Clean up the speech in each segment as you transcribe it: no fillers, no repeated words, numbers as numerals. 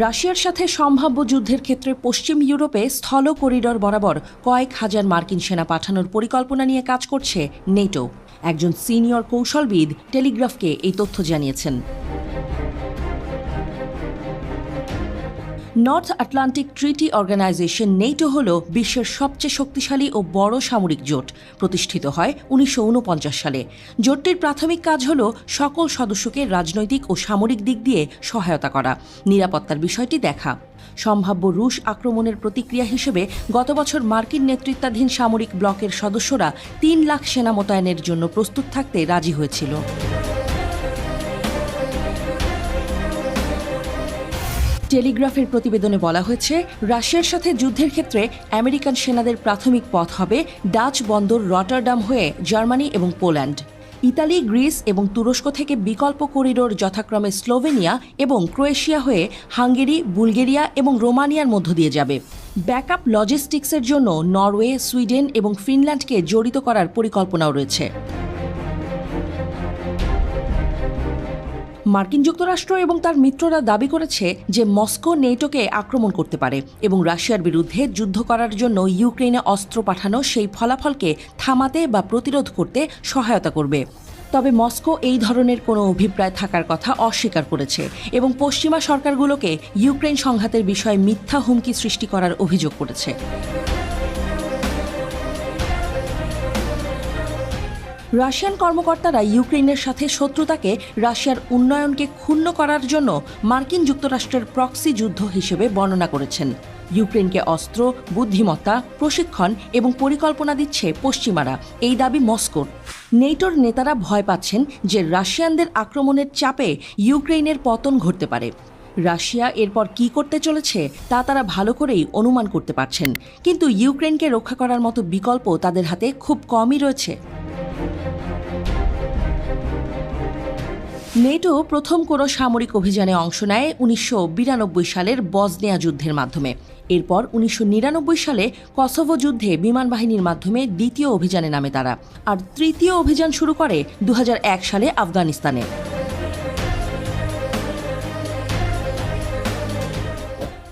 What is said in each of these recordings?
রাশিয়ার সাথে সম্ভাব্য যুদ্ধের ক্ষেত্রে পশ্চিম ইউরোপে স্থল করিডর বরাবর কয়েক হাজার মার্কিন সেনা পাঠানোর পরিকল্পনা নিয়ে কাজ করছে নেটো। একজন সিনিয়র কৌশলবিদ টেলিগ্রাফকে এই তথ্য জানিয়েছেন। North Atlantic treaty organization NATO হল বিশ্বের সবচেয়ে শক্তিশালী ও বড় সামরিক জোট। প্রতিষ্ঠিত হয় 1949 সালে। জোটটির প্রাথমিক কাজ হল সকল সদস্যকে রাজনৈতিক ও সামরিক দিক দিয়ে সহায়তা করা, নিরাপত্তার বিষয়টি দেখা। সম্ভাব্য রুশ আক্রমণের প্রতিক্রিয়া হিসেবে গত বছর মার্কিন নেতৃত্বাধীন সামরিক ব্লকের সদস্যরা 3 লাখ সেনা মোতায়েনের জন্য প্রস্তুত থাকতে রাজি হয়েছিল। টেলিগ্রাফের প্রতিবেদনে বলা হয়েছে, রাশিয়ার সাথে যুদ্ধের ক্ষেত্রে আমেরিকান সেনাদের প্রাথমিক পথ হবে ডাচ বন্দর রটারডাম হয়ে জার্মানি এবং পোল্যান্ড। ইতালি, গ্রিস এবং তুরস্ক থেকে বিকল্প করিডোর যথাক্রমে স্লোভেনিয়া এবং ক্রোয়েশিয়া হয়ে হাঙ্গেরি, বুলগেরিয়া এবং রোমানিয়ার মধ্য দিয়ে যাবে। ব্যাকআপ লজিস্টিক্সের জন্য নরওয়ে, সুইডেন এবং ফিনল্যান্ডকে জড়িত করার পরিকল্পনাও রয়েছে। মার্কিন যুক্তরাষ্ট্র এবং তার মিত্ররা দাবি করেছে যে মস্কো নেটোকে আক্রমণ করতে পারে এবং রাশিয়ার বিরুদ্ধে যুদ্ধ করার জন্য ইউক্রেনে অস্ত্র পাঠানো সেই ফলাফলকে থামাতে বা প্রতিরোধ করতে সহায়তা করবে। তবে মস্কো এই ধরনের কোনো অভিপ্রায় থাকার কথা অস্বীকার করেছে এবং পশ্চিমা সরকারগুলোকে ইউক্রেন সংঘাতের বিষয়ে মিথ্যা হুমকি সৃষ্টি করার অভিযোগ করেছে। রাশিয়ান কর্মকর্তারা ইউক্রেনের সাথে শত্রুতাকে রাশিয়ার উন্নয়নকে ক্ষুণ্ণ করার জন্য মার্কিন যুক্তরাষ্ট্রের প্রক্সি যুদ্ধ হিসেবে বর্ণনা করেছেন। ইউক্রেনকে অস্ত্র, বুদ্ধিমত্তা, প্রশিক্ষণ এবং পরিকল্পনা দিচ্ছে পশ্চিমারা, এই দাবি মস্কোর। নেটোর নেতারা ভয় পাচ্ছেন যে রাশিয়ানদের আক্রমণের চাপে ইউক্রেনের পতন ঘটতে পারে। রাশিয়া এরপর কী করতে চলেছে তা তারা ভালো করেই অনুমান করতে পারছেন, কিন্তু ইউক্রেনকে রক্ষা করার মতো বিকল্প তাদের হাতে খুব কমই রয়েছে। নেটো প্রথম কোনো সামরিক অভিযানে অংশ নেয় 1992 সালের বসনিয়া যুদ্ধের মাধ্যমে। এরপর 1999 সালে কসোভো যুদ্ধে বিমান বাহিনীর মাধ্যমে দ্বিতীয় অভিযানে নামে তারা, আর তৃতীয় অভিযান শুরু করে 2001 সালে আফগানিস্তানে।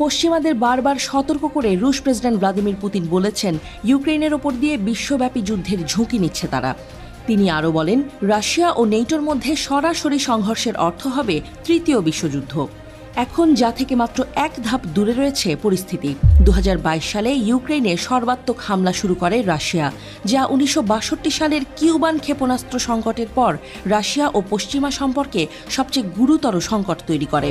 পশ্চিমাদের বারবার সতর্ক করে রুশ প্রেসিডেন্ট ভ্লাদিমির পুতিন বলেছেন, ইউক্রেনের ওপর দিয়ে বিশ্বব্যাপী যুদ্ধের ঝুঁকি নিচ্ছে তারা। তিনি আরও বলেন, রাশিয়া ও নেটোর মধ্যে সরাসরি সংঘর্ষের অর্থ হবে তৃতীয় বিশ্বযুদ্ধ। এখন যা থেকে মাত্র এক ধাপ দূরে রয়েছে পরিস্থিতি। 2022 সালে ইউক্রেনে সর্বাত্মক হামলা শুরু করে রাশিয়া, যা 1962 সালের কিউবান ক্ষেপণাস্ত্র সংকটের পর রাশিয়া ও পশ্চিমা সম্পর্কে সবচেয়ে গুরুতর সংকট তৈরি করে।